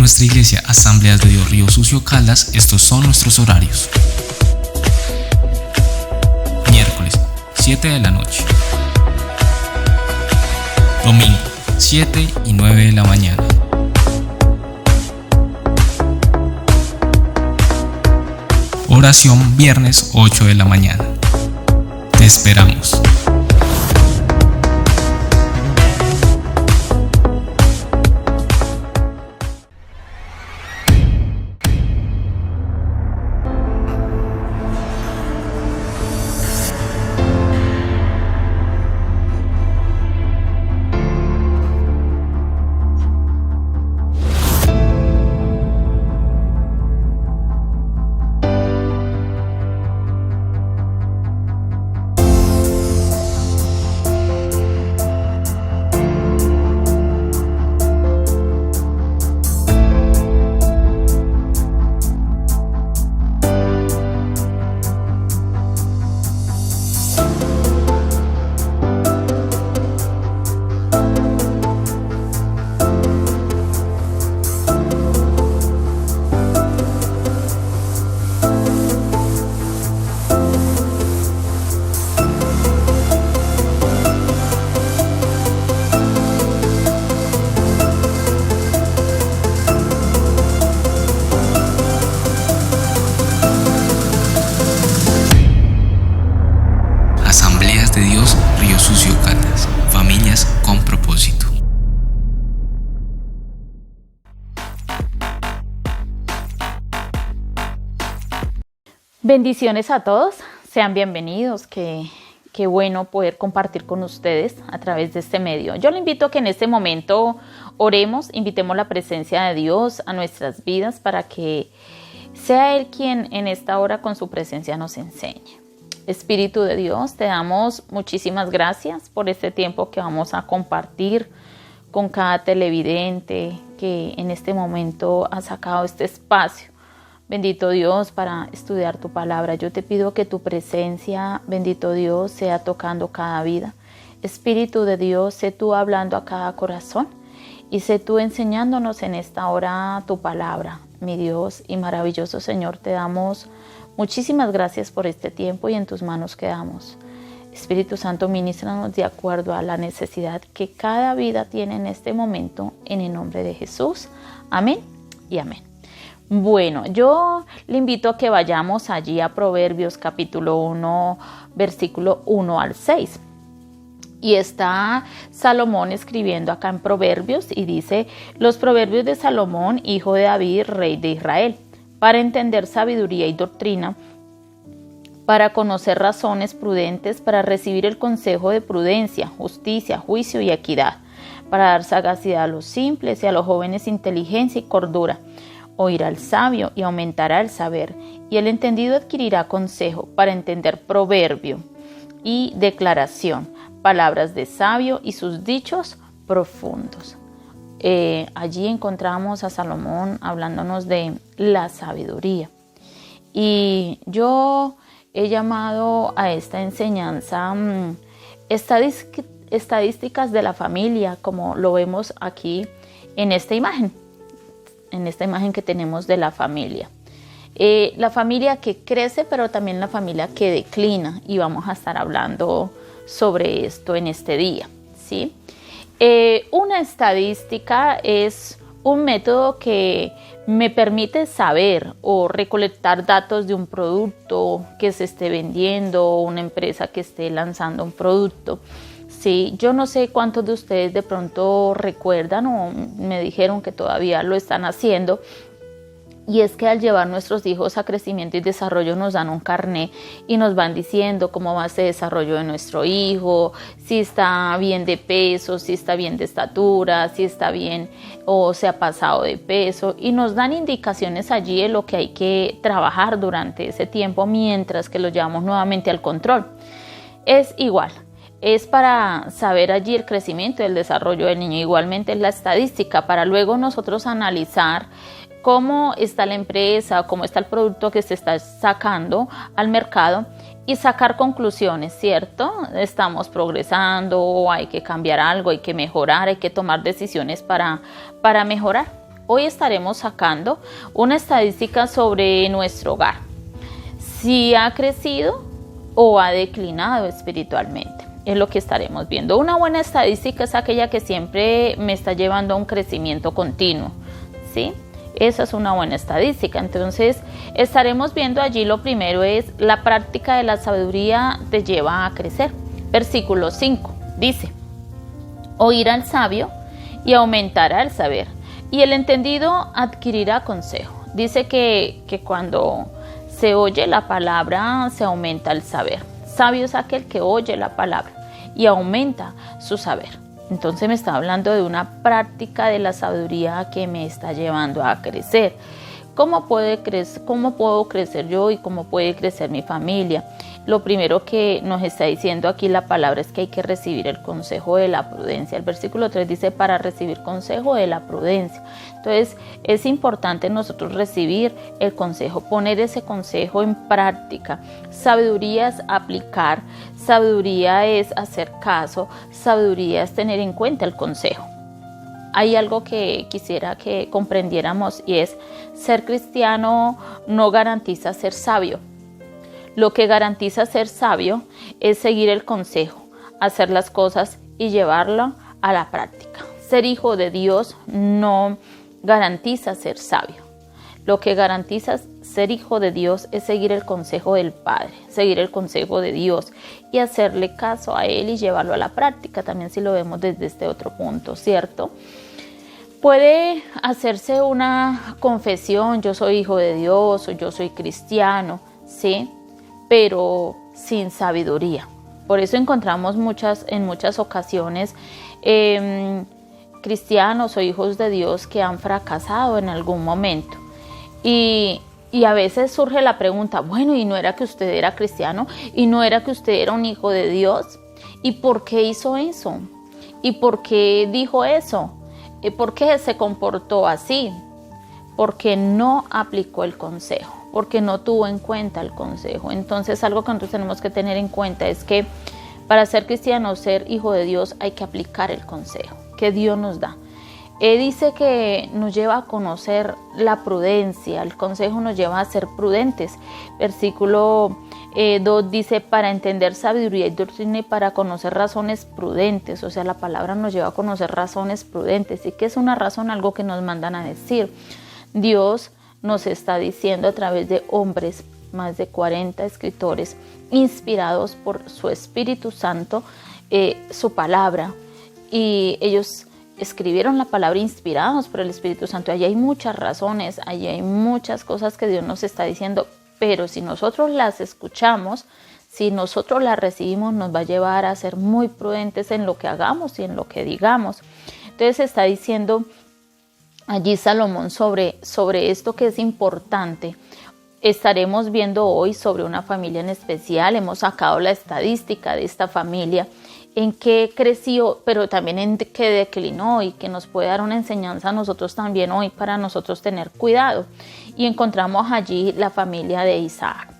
nuestra iglesia Asambleas de Dios Río Sucio Caldas, estos son nuestros horarios. Miércoles, 7 de la noche. Domingo, 7 y 9 de la mañana. Oración viernes, 8 de la mañana. Te esperamos. Asambleas de Dios Río Sucio Caldas, familias con propósito. Bendiciones a todos, sean bienvenidos, qué bueno poder compartir con ustedes a través de este medio. Yo le invito a que en este momento oremos, invitemos la presencia de Dios a nuestras vidas para que sea Él quien en esta hora con su presencia nos enseñe. Espíritu de Dios, te damos muchísimas gracias por este tiempo que vamos a compartir con cada televidente que en este momento ha sacado este espacio. Bendito Dios, para estudiar tu palabra. Yo te pido que tu presencia, bendito Dios, sea tocando cada vida. Espíritu de Dios, sé tú hablando a cada corazón y sé tú enseñándonos en esta hora tu palabra. Mi Dios y maravilloso Señor, te damos muchísimas gracias por este tiempo y en tus manos quedamos. Espíritu Santo, ministranos de acuerdo a la necesidad que cada vida tiene en este momento, en el nombre de Jesús. Amén y amén. Bueno, yo le invito a que vayamos allí a Proverbios capítulo 1, versículo 1 al 6. Y está Salomón escribiendo acá en Proverbios y dice: los proverbios de Salomón, hijo de David, rey de Israel, para entender sabiduría y doctrina, para conocer razones prudentes, para recibir el consejo de prudencia, justicia, juicio y equidad, para dar sagacidad a los simples y a los jóvenes inteligencia y cordura. Oirá al sabio y aumentará el saber, y el entendido adquirirá consejo para entender proverbio y declaración, palabras de sabio y sus dichos profundos. Allí encontramos a Salomón hablándonos de la sabiduría. Y yo he llamado a esta enseñanza estadísticas de la familia, como lo vemos aquí en esta imagen que tenemos de la familia. La familia que crece, pero también la familia que declina, y vamos a estar hablando sobre esto en este día, ¿sí? Una estadística es un método que me permite saber o recolectar datos de un producto que se esté vendiendo o una empresa que esté lanzando un producto. Sí, yo no sé cuántos de ustedes de pronto recuerdan o me dijeron que todavía lo están haciendo, y es que al llevar nuestros hijos a crecimiento y desarrollo nos dan un carné y nos van diciendo cómo va ese desarrollo de nuestro hijo, si está bien de peso, si está bien de estatura, si está bien o se ha pasado de peso, y nos dan indicaciones allí de lo que hay que trabajar durante ese tiempo mientras que lo llevamos nuevamente al control. Es igual. Es para saber allí el crecimiento y el desarrollo del niño. Igualmente es la estadística para luego nosotros analizar cómo está la empresa, cómo está el producto que se está sacando al mercado y sacar conclusiones, ¿cierto? Estamos progresando, hay que cambiar algo, hay que mejorar, hay que tomar decisiones para mejorar. Hoy estaremos sacando una estadística sobre nuestro hogar, si ha crecido o ha declinado espiritualmente. Es lo que estaremos viendo. Una buena estadística es aquella que siempre me está llevando a un crecimiento continuo, ¿sí? Esa es una buena estadística. Entonces estaremos viendo allí, lo primero es la práctica de la sabiduría te lleva a crecer. Versículo 5 dice: oír al sabio y aumentará el saber, y el entendido adquirirá consejo. Dice que cuando se oye la palabra se aumenta el saber. Sabio es aquel que oye la palabra y aumenta su saber. Entonces me está hablando de una práctica de la sabiduría que me está llevando a crecer. ¿Cómo puedo crecer yo y cómo puede crecer mi familia? Lo primero que nos está diciendo aquí la palabra es que hay que recibir el consejo de la prudencia. El versículo 3 dice: para recibir consejo de la prudencia. Entonces es importante nosotros recibir el consejo, poner ese consejo en práctica. Sabiduría es aplicar, sabiduría es hacer caso, sabiduría es tener en cuenta el consejo. Hay algo que quisiera que comprendiéramos, y es: ser cristiano no garantiza ser sabio. Lo que garantiza ser sabio es seguir el consejo, hacer las cosas y llevarlo a la práctica. Ser hijo de Dios no garantiza ser sabio. Lo que garantiza ser hijo de Dios es seguir el consejo del Padre, seguir el consejo de Dios y hacerle caso a Él y llevarlo a la práctica, también si lo vemos desde este otro punto, ¿cierto? Puede hacerse una confesión: yo soy hijo de Dios o yo soy cristiano, ¿sí? Pero sin sabiduría. Por eso encontramos en muchas ocasiones cristianos o hijos de Dios que han fracasado en algún momento. Y a veces surge la pregunta: bueno, ¿y no era que usted era cristiano? ¿Y no era que usted era un hijo de Dios? ¿Y por qué hizo eso? ¿Y por qué dijo eso? ¿Y por qué se comportó así? Porque no aplicó el consejo, porque no tuvo en cuenta el consejo. Entonces algo que nosotros tenemos que tener en cuenta es que para ser cristiano, ser hijo de Dios, hay que aplicar el consejo que Dios nos da. Dice que nos lleva a conocer la prudencia, el consejo nos lleva a ser prudentes. Versículo 2 dice: para entender sabiduría y doctrina y para conocer razones prudentes. O sea, la palabra nos lleva a conocer razones prudentes. ¿Y qué es una razón? Algo que nos mandan a decir. Dios nos está diciendo a través de hombres, más de 40 escritores, inspirados por su Espíritu Santo, su palabra. Y ellos escribieron la palabra inspirados por el Espíritu Santo. Allí hay muchas razones, allí hay muchas cosas que Dios nos está diciendo, pero si nosotros las escuchamos, si nosotros las recibimos, nos va a llevar a ser muy prudentes en lo que hagamos y en lo que digamos. Entonces está diciendo allí Salomón sobre esto que es importante. Estaremos viendo hoy sobre una familia en especial. Hemos sacado la estadística de esta familia, en qué creció, pero también en qué declinó, y que nos puede dar una enseñanza a nosotros también hoy para nosotros tener cuidado. Y encontramos allí la familia de Isaac.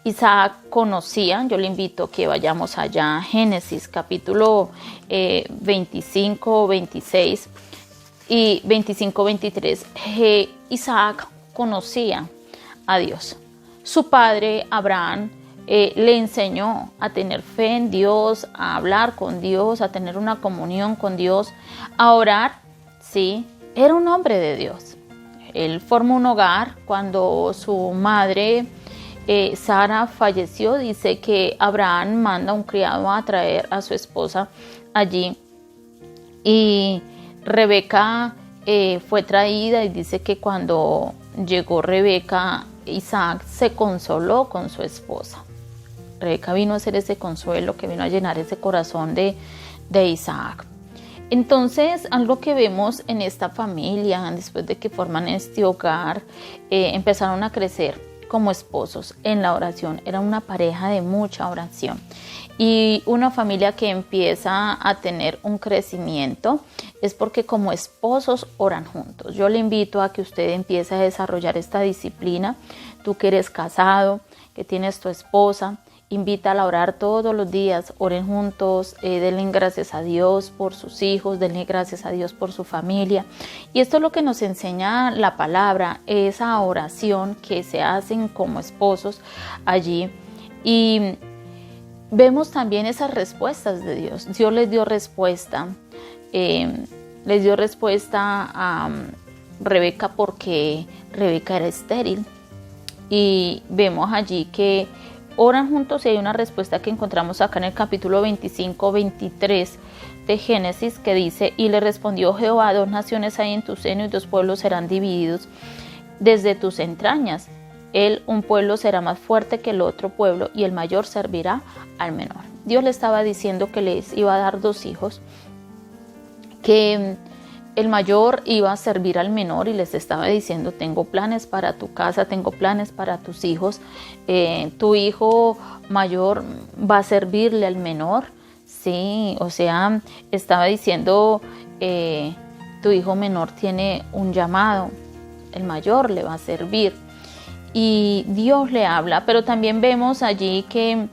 Isaac conocía, yo le invito a que vayamos allá a Génesis capítulo 25, 26 y 25, 23. Isaac conocía a Dios. Su padre Abraham le enseñó a tener fe en Dios, a hablar con Dios, a tener una comunión con Dios, a orar. Sí, era un hombre de Dios. Él formó un hogar. Cuando su madre Sara falleció, dice que Abraham manda un criado a traer a su esposa allí, y Rebeca fue traída, y dice que cuando llegó Rebeca, Isaac se consoló con su esposa. Rebeca vino a hacer ese consuelo, que vino a llenar ese corazón de Isaac. Entonces, algo que vemos en esta familia, después de que forman este hogar, empezaron a crecer como esposos en la oración. Era una pareja de mucha oración. Y una familia que empieza a tener un crecimiento es porque como esposos oran juntos. Yo le invito a que usted empiece a desarrollar esta disciplina. Tú que eres casado, que tienes tu esposa, invítala a orar todos los días, oren juntos, denle gracias a Dios por sus hijos, denle gracias a Dios por su familia. Y esto es lo que nos enseña la palabra, esa oración que se hacen como esposos allí. Y vemos también esas respuestas de Dios. Dios les dio respuesta. Les dio respuesta a Rebeca porque Rebeca era estéril. Y vemos allí que oran juntos y hay una respuesta que encontramos acá en el capítulo 25-23 de Génesis que dice: y le respondió Jehová, 2 naciones hay en tu seno y 2 pueblos serán divididos desde tus entrañas. Un pueblo será más fuerte que el otro pueblo y el mayor servirá al menor. Dios le estaba diciendo que les iba a dar 2 hijos, que el mayor iba a servir al menor y les estaba diciendo: tengo planes para tu casa, tengo planes para tus hijos, tu hijo mayor va a servirle al menor, sí, o sea, estaba diciendo tu hijo menor tiene un llamado, el mayor le va a servir. Y Dios le habla, pero también vemos allí que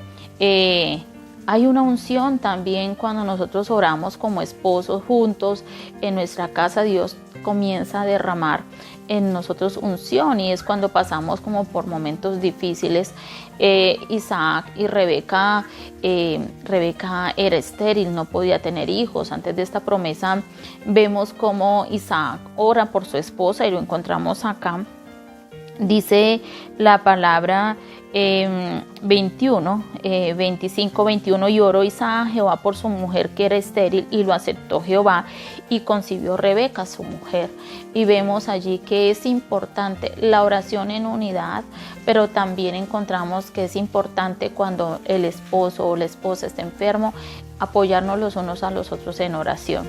hay una unción también cuando nosotros oramos como esposos juntos en nuestra casa. Dios comienza a derramar en nosotros unción y es cuando pasamos como por momentos difíciles. Isaac y Rebeca era estéril, no podía tener hijos. Antes de esta promesa vemos cómo Isaac ora por su esposa y lo encontramos acá. Dice la palabra 25-21, y oró Isaac a Jehová por su mujer que era estéril, y lo aceptó Jehová, y concibió Rebeca su mujer. Y vemos allí que es importante la oración en unidad, pero también encontramos que es importante cuando el esposo o la esposa está enfermo, apoyarnos los unos a los otros en oración.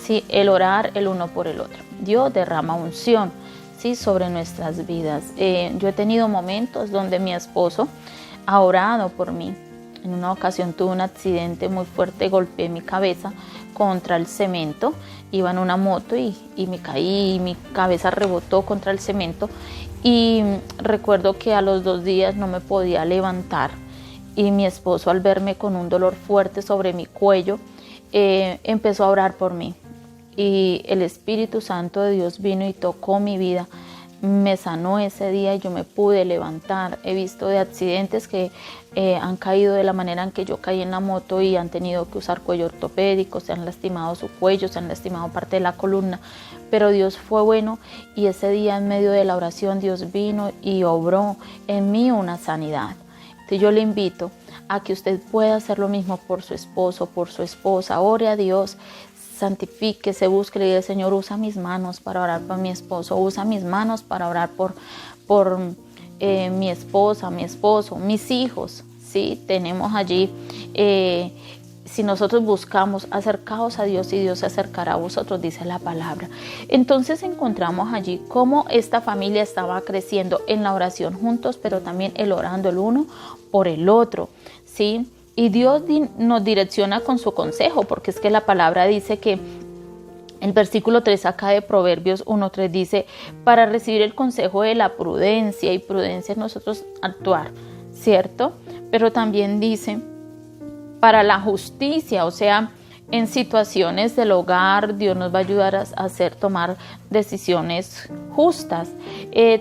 Sí, el orar el uno por el otro. Dios derrama unción, sí, sobre nuestras vidas. Yo he tenido momentos donde mi esposo ha orado por mí. En una ocasión tuve un accidente muy fuerte, golpeé mi cabeza contra el cemento, iba en una moto y me caí y mi cabeza rebotó contra el cemento, y recuerdo que a los 2 días no me podía levantar, y mi esposo, al verme con un dolor fuerte sobre mi cuello, empezó a orar por mí. Y el Espíritu Santo de Dios vino y tocó mi vida, me sanó ese día y yo me pude levantar. He visto de accidentes que han caído de la manera en que yo caí en la moto y han tenido que usar cuello ortopédico, se han lastimado su cuello, se han lastimado parte de la columna, pero Dios fue bueno y ese día en medio de la oración Dios vino y obró en mí una sanidad. Entonces yo le invito a que usted pueda hacer lo mismo por su esposo, por su esposa. Ore a Dios, santifíquese, busque, le diga: Señor, usa mis manos para orar por mi esposo, usa mis manos para orar por mi esposa, mi esposo, mis hijos. Sí, tenemos allí, si nosotros buscamos, acercaos a Dios y Dios se acercará a vosotros, dice la palabra. Entonces encontramos allí cómo esta familia estaba creciendo en la oración juntos, pero también el orando el uno por el otro, ¿sí? Y Dios nos direcciona con su consejo, porque es que la palabra dice que el versículo 3 acá de Proverbios 1:3 dice: para recibir el consejo de la prudencia, y prudencia es nosotros actuar, ¿cierto? Pero también dice para la justicia, o sea, en situaciones del hogar Dios nos va a ayudar a tomar decisiones justas,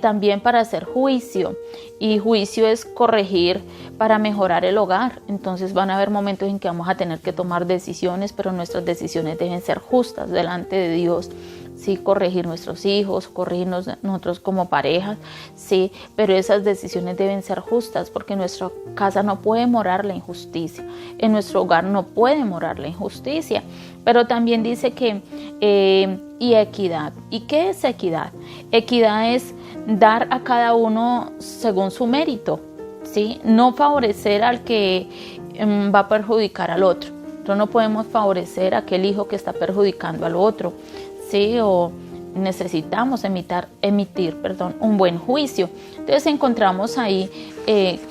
también para hacer juicio, y juicio es corregir para mejorar el hogar. Entonces van a haber momentos en que vamos a tener que tomar decisiones, pero nuestras decisiones deben ser justas delante de Dios. Sí, corregir nuestros hijos, corregirnos nosotros como parejas, sí, pero esas decisiones deben ser justas, porque en nuestra casa no puede morar la injusticia, en nuestro hogar no puede morar la injusticia. Pero también dice que y equidad. ¿Y qué es equidad? Equidad es dar a cada uno según su mérito, ¿sí? No favorecer al que va a perjudicar al otro. Nosotros no podemos favorecer a aquel hijo que está perjudicando al otro, ¿sí? O necesitamos emitir un buen juicio. Entonces encontramos ahí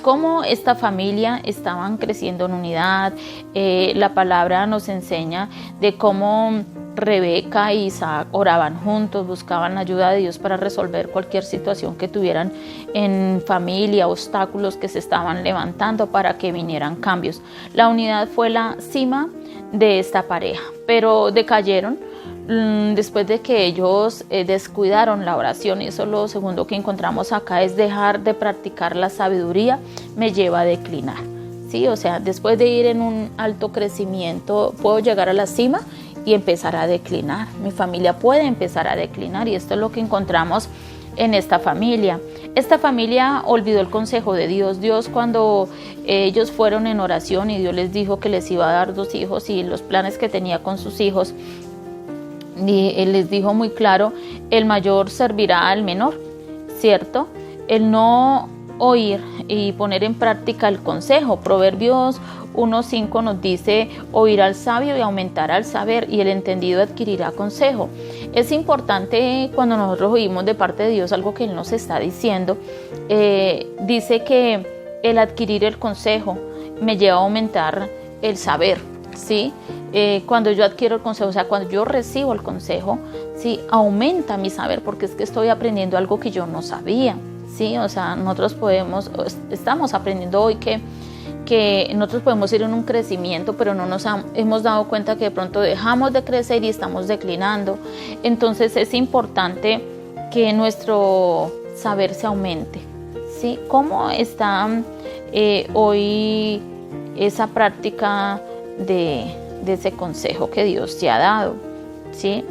cómo esta familia estaban creciendo en unidad. La palabra nos enseña de cómo Rebeca e Isaac oraban juntos, buscaban ayuda de Dios para resolver cualquier situación que tuvieran en familia, obstáculos que se estaban levantando para que vinieran cambios. La unidad fue la cima de esta pareja, pero decayeron después de que ellos descuidaron la oración. Y eso lo segundo que encontramos acá es dejar de practicar la sabiduría me lleva a declinar. ¿Sí? O sea, después de ir en un alto crecimiento, puedo llegar a la cima y empezar a declinar. Mi familia puede empezar a declinar, y esto es lo que encontramos en esta familia. Esta familia olvidó el consejo de Dios. Dios, cuando ellos fueron en oración y Dios les dijo que les iba a dar 2 hijos y los planes que tenía con sus hijos, y Él les dijo muy claro: el mayor servirá al menor, ¿cierto? El no oír y poner en práctica el consejo. Proverbios 1:5 nos dice: oír al sabio y aumentará el saber, y el entendido adquirirá consejo. Es importante cuando nosotros oímos de parte de Dios algo que Él nos está diciendo. Dice que el adquirir el consejo me lleva a aumentar el saber, ¿sí? Cuando yo adquiero el consejo, o sea, cuando yo recibo el consejo, ¿sí? Aumenta mi saber, porque es que estoy aprendiendo algo que yo no sabía, ¿sí? O sea, nosotros estamos aprendiendo hoy que nosotros podemos ir en un crecimiento, pero no nos hemos dado cuenta que de pronto dejamos de crecer y estamos declinando. Entonces es importante que nuestro saber se aumente, ¿sí? ¿Cómo está hoy esa práctica de ese consejo que Dios te ha dado, ¿sí?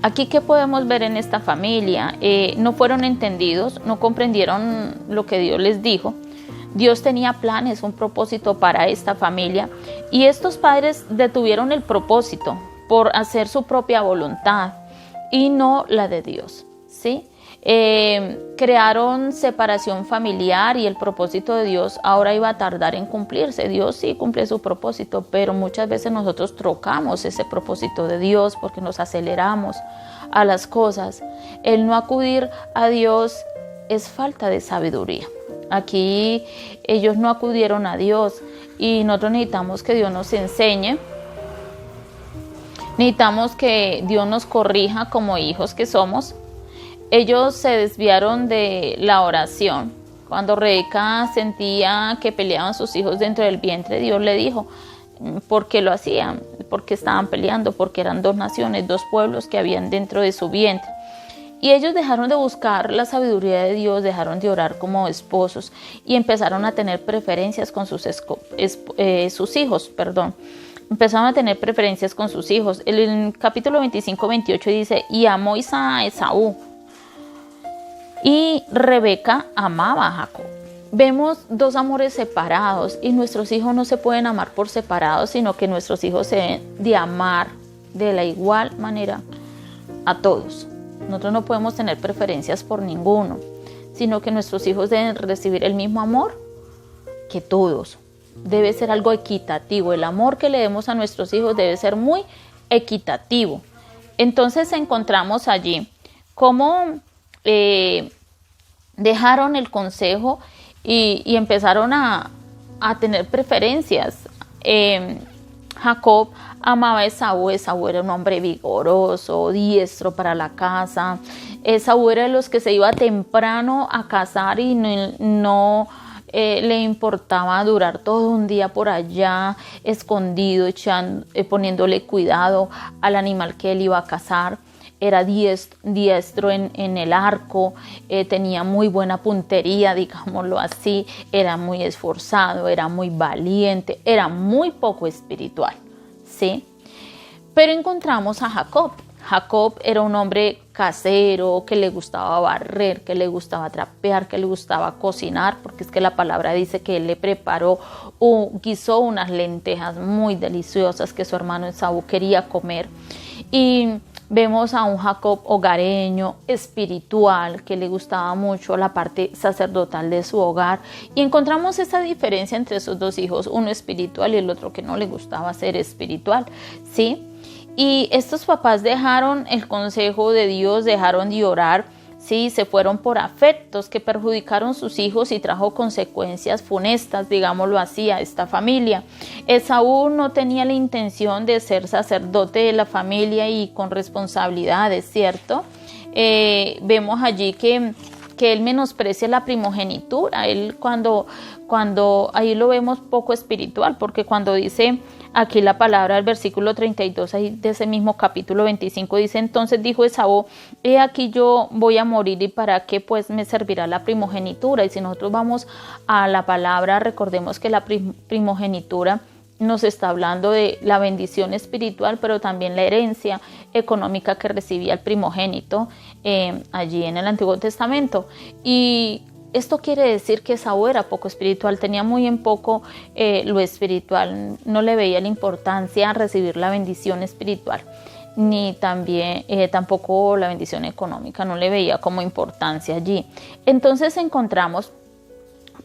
Aquí, ¿qué podemos ver en esta familia? No fueron entendidos, no comprendieron lo que Dios les dijo. Dios tenía planes, un propósito para esta familia, y estos padres detuvieron el propósito por hacer su propia voluntad y no la de Dios, ¿sí? Crearon separación familiar, y el propósito de Dios ahora iba a tardar en cumplirse. Dios sí cumple su propósito, pero muchas veces nosotros trocamos ese propósito de Dios porque nos aceleramos a las cosas. El no acudir a Dios es falta de sabiduría. Aquí ellos no acudieron a Dios, y nosotros necesitamos que Dios nos enseñe. Necesitamos que Dios nos corrija como hijos que somos. Ellos se desviaron de la oración. Cuando Rebeca sentía que peleaban sus hijos dentro del vientre, Dios le dijo por qué lo hacían, porque estaban peleando, porque eran 2 naciones, 2 pueblos que habían dentro de su vientre. Y ellos dejaron de buscar la sabiduría de Dios, dejaron de orar como esposos y empezaron a tener preferencias con sus hijos. Empezaron a tener preferencias con sus hijos. El capítulo 25-28 dice: y amó Isaac a Esaú, y Rebeca amaba a Jacob. Vemos 2 amores separados, y nuestros hijos no se pueden amar por separado, sino que nuestros hijos se deben de amar de la igual manera a todos. Nosotros no podemos tener preferencias por ninguno, sino que nuestros hijos deben recibir el mismo amor que todos. Debe ser algo equitativo. El amor que le demos a nuestros hijos debe ser muy equitativo. Entonces encontramos allí cómo dejaron el consejo y empezaron a tener preferencias. Jacob amaba a Esaú. Esaú era un hombre vigoroso, diestro para la caza. Esaú era de los que se iba temprano a cazar y no le importaba durar todo un día por allá escondido, poniéndole cuidado al animal que él iba a cazar. Era diestro en el arco, tenía muy buena puntería, digámoslo así, era muy esforzado, era muy valiente, era muy poco espiritual, ¿sí? Pero encontramos a Jacob. Jacob era un hombre casero, que le gustaba barrer, que le gustaba trapear, que le gustaba cocinar, porque es que la palabra dice que él le preparó o guisó unas lentejas muy deliciosas que su hermano Esaú quería comer. Y vemos a un Jacob hogareño, espiritual, que le gustaba mucho la parte sacerdotal de su hogar. Y encontramos esa diferencia entre esos 2 hijos, uno espiritual y el otro que no le gustaba ser espiritual, ¿sí? Y estos papás dejaron el consejo de Dios, dejaron de orar, Sí, se fueron por afectos que perjudicaron sus hijos y trajo consecuencias funestas, digámoslo así, a esta familia. Esaú no tenía la intención de ser sacerdote de la familia y con responsabilidades, ¿cierto? Vemos allí que él menosprecia la primogenitura. Él cuando ahí lo vemos poco espiritual, porque cuando dice aquí la palabra del versículo 32 ahí de ese mismo capítulo 25 dice: entonces dijo Esaú, he aquí yo voy a morir, y para qué pues me servirá la primogenitura. Y si nosotros vamos a la palabra, recordemos que la primogenitura nos está hablando de la bendición espiritual, pero también la herencia económica que recibía el primogénito allí en el Antiguo Testamento. Y esto quiere decir que Esaú era poco espiritual, tenía muy en poco lo espiritual, no le veía la importancia a recibir la bendición espiritual, ni tampoco la bendición económica, no le veía como importancia allí. Entonces encontramos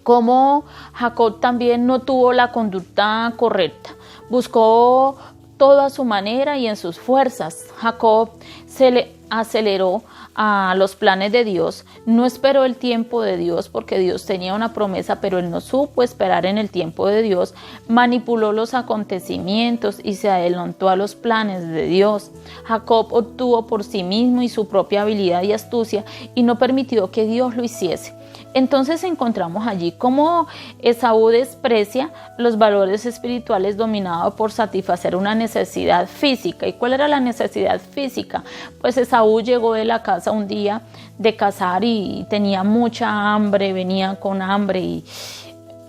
como Jacob también no tuvo la conducta correcta, buscó todo a su manera y en sus fuerzas. Jacob se le aceleró a los planes de Dios, no esperó el tiempo de Dios porque Dios tenía una promesa, pero él no supo esperar en el tiempo de Dios, manipuló los acontecimientos y se adelantó a los planes de Dios. Jacob obtuvo por sí mismo y su propia habilidad y astucia y no permitió que Dios lo hiciese. Entonces encontramos allí cómo Esaú desprecia los valores espirituales dominados por satisfacer una necesidad física. ¿Y cuál era la necesidad física? Pues Esaú llegó de la casa un día de cazar y tenía mucha hambre, venía con hambre, y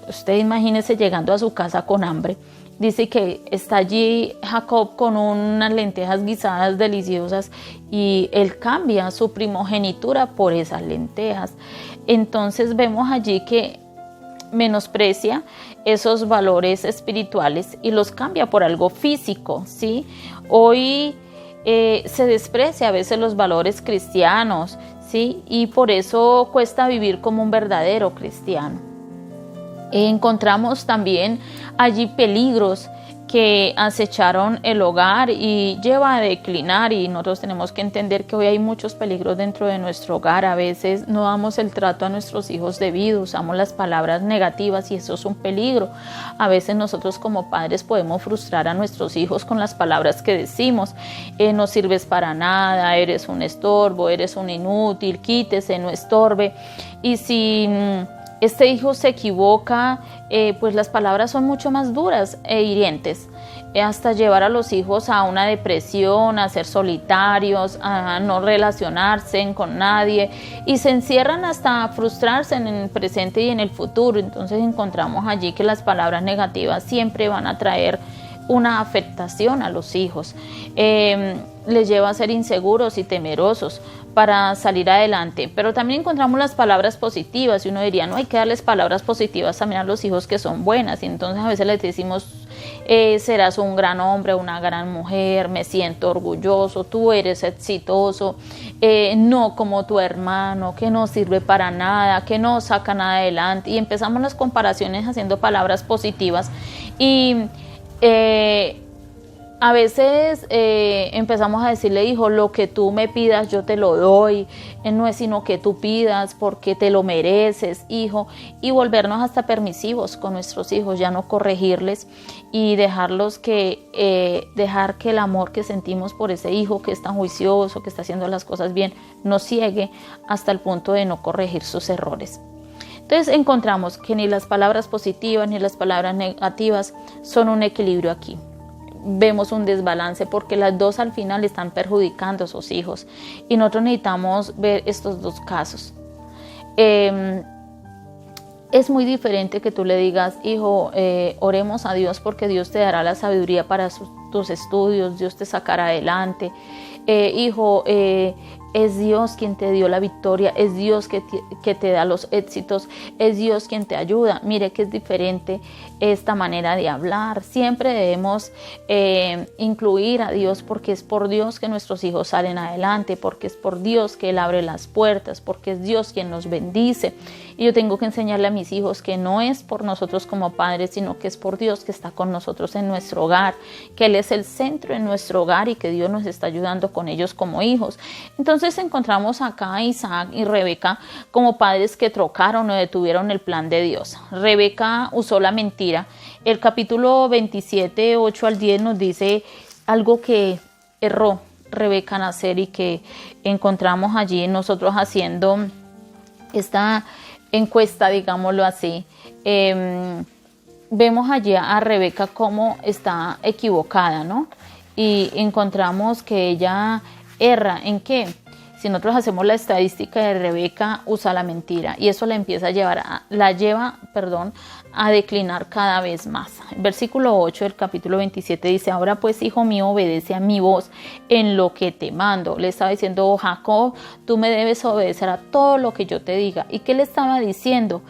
usted imagínese llegando a su casa con hambre. Dice que está allí Jacob con unas lentejas guisadas deliciosas y él cambia su primogenitura por esas lentejas. Entonces vemos allí que menosprecia esos valores espirituales y los cambia por algo físico, ¿sí? Hoy se desprecia a veces los valores cristianos, ¿sí? Y por eso cuesta vivir como un verdadero cristiano. Encontramos también allí peligros que acecharon el hogar y lleva a declinar, y nosotros tenemos que entender que hoy hay muchos peligros dentro de nuestro hogar. A veces no damos el trato a nuestros hijos debido, usamos las palabras negativas y eso es un peligro. A veces nosotros como padres podemos frustrar a nuestros hijos con las palabras que decimos: no sirves para nada, eres un estorbo, eres un inútil, quítese, no estorbe. Y si este hijo se equivoca, pues las palabras son mucho más duras e hirientes, hasta llevar a los hijos a una depresión, a ser solitarios, a no relacionarse con nadie, y se encierran hasta frustrarse en el presente y en el futuro. Entonces encontramos allí que las palabras negativas siempre van a traer una afectación a los hijos, les lleva a ser inseguros y temerosos para salir adelante. Pero también encontramos las palabras positivas, y uno diría, no, hay que darles palabras positivas también a los hijos que son buenas. Y entonces a veces les decimos, serás un gran hombre, una gran mujer, me siento orgulloso, tú eres exitoso, no como tu hermano, que no sirve para nada, que no saca nada adelante. Y empezamos las comparaciones haciendo palabras positivas, y a veces empezamos a decirle, hijo, lo que tú me pidas yo te lo doy, no es sino que tú pidas porque te lo mereces, hijo, y volvernos hasta permisivos con nuestros hijos, ya no corregirles y dejar que el amor que sentimos por ese hijo que es tan juicioso, que está haciendo las cosas bien, nos ciegue hasta el punto de no corregir sus errores. Entonces encontramos que ni las palabras positivas ni las palabras negativas son un equilibrio aquí. Vemos un desbalance porque las dos al final están perjudicando a sus hijos, y nosotros necesitamos ver estos dos casos. Es muy diferente que tú le digas, hijo, oremos a Dios porque Dios te dará la sabiduría para tus estudios, Dios te sacará adelante. Hijo, es Dios quien te dio la victoria, es Dios que te da los éxitos, es Dios quien te ayuda. Mire que es diferente esta manera de hablar. Siempre debemos incluir a Dios, porque es por Dios que nuestros hijos salen adelante, porque es por Dios que Él abre las puertas, porque es Dios quien nos bendice. Y yo tengo que enseñarle a mis hijos que no es por nosotros como padres, sino que es por Dios que está con nosotros en nuestro hogar, que Él es el centro en nuestro hogar y que Dios nos está ayudando con ellos como hijos. Entonces Entonces encontramos acá a Isaac y Rebeca como padres que trocaron o detuvieron el plan de Dios. Rebeca usó la mentira. El capítulo 27, 8 al 10 nos dice algo que erró Rebeca en hacer y que encontramos allí nosotros haciendo esta encuesta, digámoslo así. Vemos allí a Rebeca cómo está equivocada, ¿no? Y encontramos que ella erra en qué. Si nosotros hacemos la estadística de Rebeca, usa la mentira y eso la lleva a declinar cada vez más. El versículo 8 del capítulo 27 dice: ahora pues, hijo mío, obedece a mi voz en lo que te mando. Le estaba diciendo: oh, Jacob, tú me debes obedecer a todo lo que yo te diga. ¿Y qué le estaba diciendo?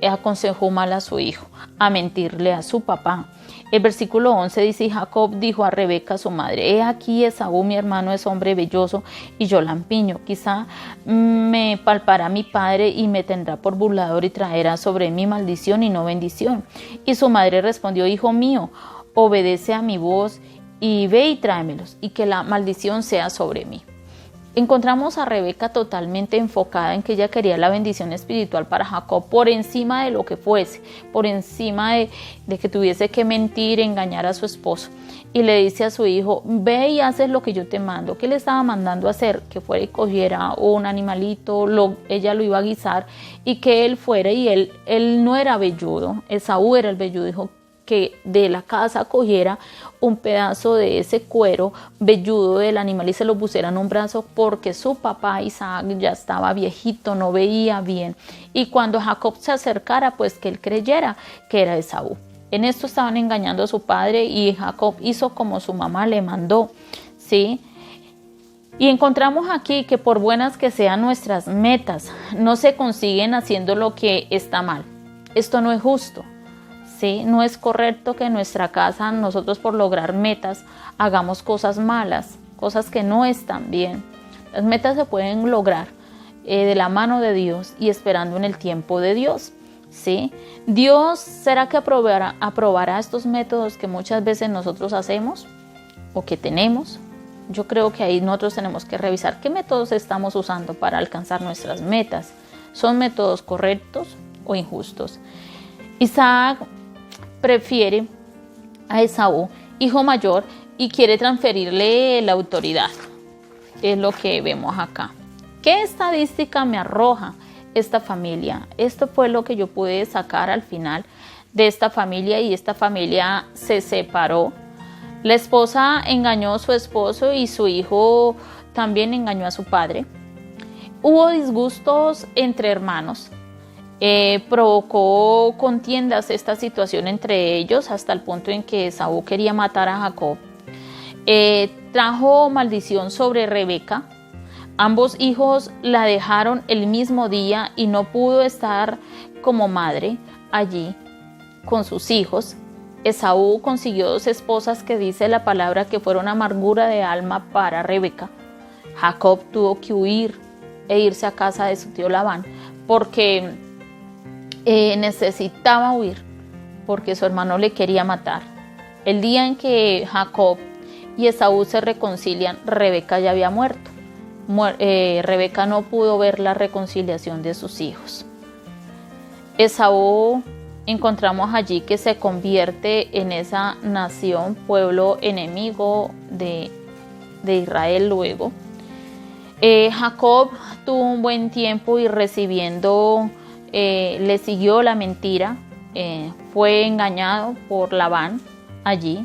Aconsejó mal a su hijo, a mentirle a su papá. El versículo 11 dice: y Jacob dijo a Rebeca su madre: he aquí, Esaú mi hermano es hombre velloso y yo lampiño. Quizá me palpará mi padre y me tendrá por burlador y traerá sobre mí maldición y no bendición. Y su madre respondió: hijo mío, obedece a mi voz y ve y tráemelos, y que la maldición sea sobre mí. Encontramos a Rebeca totalmente enfocada en que ella quería la bendición espiritual para Jacob por encima de lo que fuese, por encima de que tuviese que mentir, engañar a su esposo. Y le dice a su hijo: ve y haces lo que yo te mando. ¿Qué le estaba mandando a hacer? Que fuera y cogiera un animalito, ella lo iba a guisar y que él fuera, y él no era velludo, Esaú era el velludo. Dijo que de la casa cogiera un pedazo de ese cuero velludo del animal y se lo pusiera en un brazo, porque su papá Isaac ya estaba viejito, no veía bien, y cuando Jacob se acercara, pues que él creyera que era Esaú. En esto estaban engañando a su padre y Jacob hizo como su mamá le mandó, ¿sí? Y encontramos aquí que por buenas que sean nuestras metas, no se consiguen haciendo lo que está mal. Esto no es justo. Sí, no es correcto que en nuestra casa nosotros, por lograr metas, hagamos cosas malas, cosas que no están bien. Las metas se pueden lograr de la mano de Dios y esperando en el tiempo de Dios. ¿Sí? Dios, ¿será que aprobará estos métodos que muchas veces nosotros hacemos o que tenemos? Yo creo que ahí nosotros tenemos que revisar qué métodos estamos usando para alcanzar nuestras metas. ¿Son métodos correctos o injustos? Isaac prefiere a Esaú, hijo mayor, y quiere transferirle la autoridad. Es lo que vemos acá. ¿Qué estadística me arroja esta familia? Esto fue lo que yo pude sacar al final de esta familia, y esta familia se separó. La esposa engañó a su esposo y su hijo también engañó a su padre. Hubo disgustos entre hermanos. Provocó contiendas esta situación entre ellos hasta el punto en que Esaú quería matar a Jacob. Trajo maldición sobre Rebeca. Ambos hijos la dejaron el mismo día y no pudo estar como madre allí con sus hijos. Esaú consiguió 2 esposas que dice la palabra que fueron amargura de alma para Rebeca. Jacob tuvo que huir e irse a casa de su tío Labán porque necesitaba huir, porque su hermano le quería matar. El día en que Jacob y Esaú se reconcilian, Rebeca ya había muerto. Rebeca no pudo ver la reconciliación de sus hijos. Esaú, encontramos allí que se convierte en esa nación, pueblo enemigo de Israel luego. Jacob tuvo un buen tiempo y le siguió la mentira, fue engañado por Labán allí.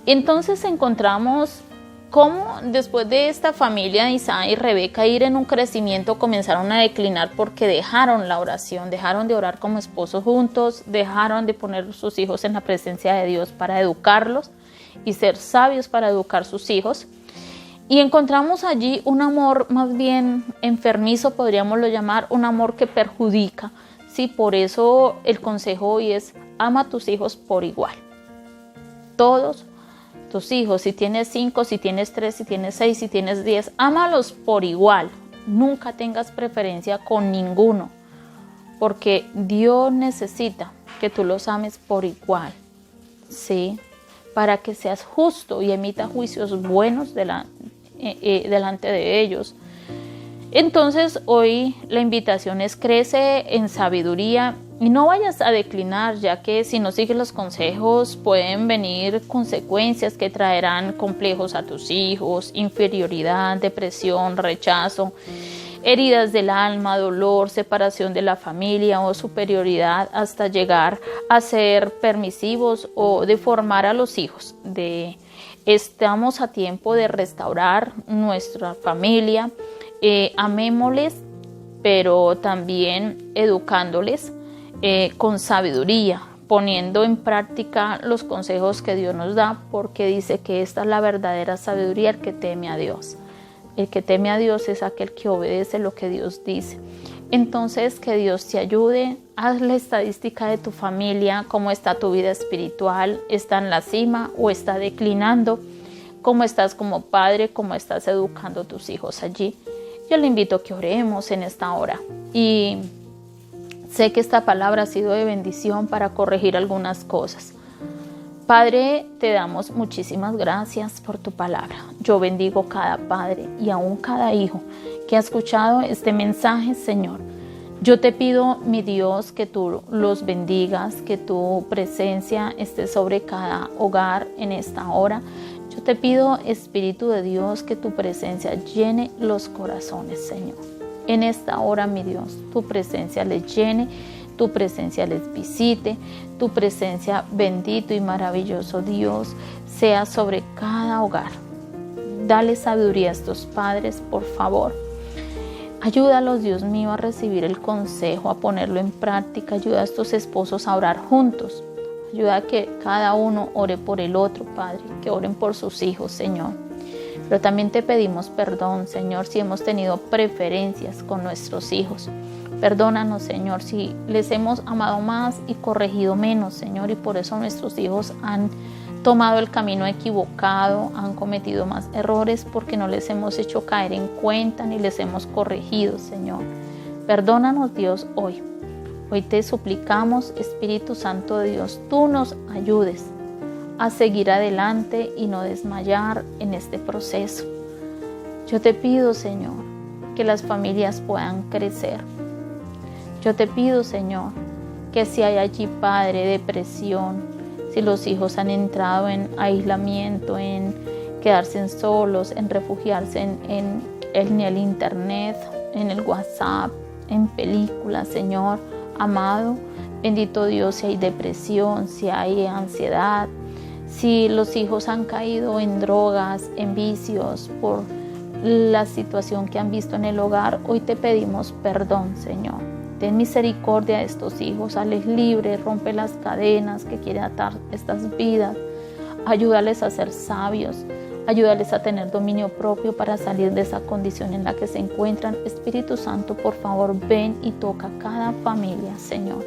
Entonces encontramos cómo después de esta familia de Isaac y Rebeca ir en un crecimiento, comenzaron a declinar porque dejaron la oración, dejaron de orar como esposos juntos, dejaron de poner sus hijos en la presencia de Dios para educarlos y ser sabios para educar sus hijos. Y encontramos allí un amor más bien enfermizo, podríamoslo llamar, un amor que perjudica. Sí, por eso el consejo hoy es: ama a tus hijos por igual. Todos tus hijos, si tienes 5, si tienes 3, si tienes 6, si tienes 10, ámalos por igual. Nunca tengas preferencia con ninguno, porque Dios necesita que tú los ames por igual, ¿sí? Para que seas justo y emita juicios buenos delante de ellos. Entonces hoy la invitación es: crece en sabiduría y no vayas a declinar, ya que si no sigues los consejos pueden venir consecuencias que traerán complejos a tus hijos, inferioridad, depresión, rechazo, heridas del alma, dolor, separación de la familia o superioridad, hasta llegar a ser permisivos o deformar a los hijos. Estamos a tiempo de restaurar nuestra familia, amémosles, pero también educándoles con sabiduría, poniendo en práctica los consejos que Dios nos da, porque dice que esta es la verdadera sabiduría, el que teme a Dios. El que teme a Dios es aquel que obedece lo que Dios dice. Entonces, que Dios te ayude. Haz la estadística de tu familia, cómo está tu vida espiritual, está en la cima o está declinando, cómo estás como padre, cómo estás educando a tus hijos allí. Yo le invito a que oremos en esta hora, y sé que esta palabra ha sido de bendición para corregir algunas cosas. Padre, te damos muchísimas gracias por tu palabra. Yo bendigo cada padre y aún cada hijo que ha escuchado este mensaje, Señor. Yo te pido, mi Dios, que tú los bendigas, que tu presencia esté sobre cada hogar en esta hora. Yo te pido, Espíritu de Dios, que tu presencia llene los corazones, Señor. En esta hora, mi Dios, tu presencia les llene, tu presencia les visite, tu presencia, bendito y maravilloso Dios, sea sobre cada hogar. Dale sabiduría a estos padres, por favor. Ayúdalos, Dios mío, a recibir el consejo, a ponerlo en práctica. Ayuda a estos esposos a orar juntos. Ayuda a que cada uno ore por el otro, Padre, que oren por sus hijos, Señor. Pero también te pedimos perdón, Señor, si hemos tenido preferencias con nuestros hijos. Perdónanos, Señor, si les hemos amado más y corregido menos, Señor, y por eso nuestros hijos han tomado el camino equivocado, han cometido más errores porque no les hemos hecho caer en cuenta ni les hemos corregido, Señor. Perdónanos, Dios, hoy. Hoy te suplicamos, Espíritu Santo de Dios, tú nos ayudes a seguir adelante y no desmayar en este proceso. Yo te pido, Señor, que las familias puedan crecer. Yo te pido, Señor, que si hay allí, Padre, depresión, si los hijos han entrado en aislamiento, en quedarse solos, en refugiarse en el internet, en el WhatsApp, en películas, Señor, amado, bendito Dios, si hay depresión, si hay ansiedad, si los hijos han caído en drogas, en vicios, por la situación que han visto en el hogar, hoy te pedimos perdón, Señor. Ten misericordia de estos hijos, hazles libres, rompe las cadenas que quieren atar estas vidas. Ayúdales a ser sabios, ayúdales a tener dominio propio para salir de esa condición en la que se encuentran. Espíritu Santo, por favor, ven y toca cada familia, Señor.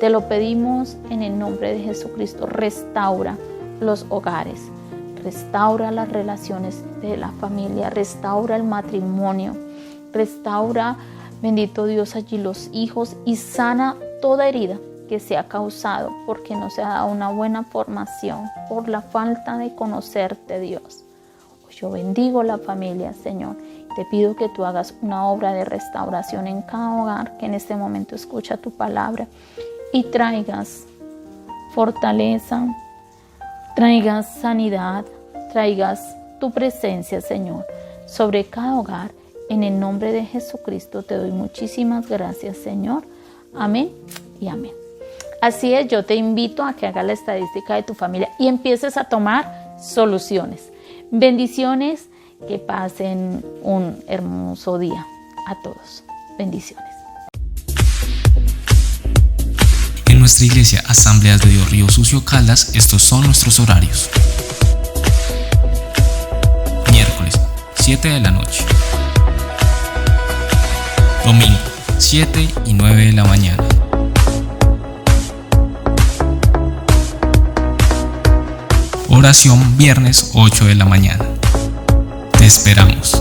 Te lo pedimos en el nombre de Jesucristo. Restaura los hogares, restaura las relaciones de la familia, restaura el matrimonio, restaura, bendito Dios, allí los hijos, y sana toda herida que se ha causado porque no se ha dado una buena formación, por la falta de conocerte, Dios. Yo bendigo la familia, Señor. Te pido que tú hagas una obra de restauración en cada hogar que en este momento escucha tu palabra, y traigas fortaleza, traigas sanidad, traigas tu presencia, Señor, sobre cada hogar. En el nombre de Jesucristo te doy muchísimas gracias, Señor. Amén y amén. Así es, yo te invito a que hagas la estadística de tu familia y empieces a tomar soluciones. Bendiciones, que pasen un hermoso día a todos. Bendiciones. En nuestra iglesia Asambleas de Dios Río Sucio Caldas, estos son nuestros horarios. Miércoles, 7 de la noche. Domingo, 7 y 9 de la mañana. Oración, viernes, 8 de la mañana. Te esperamos.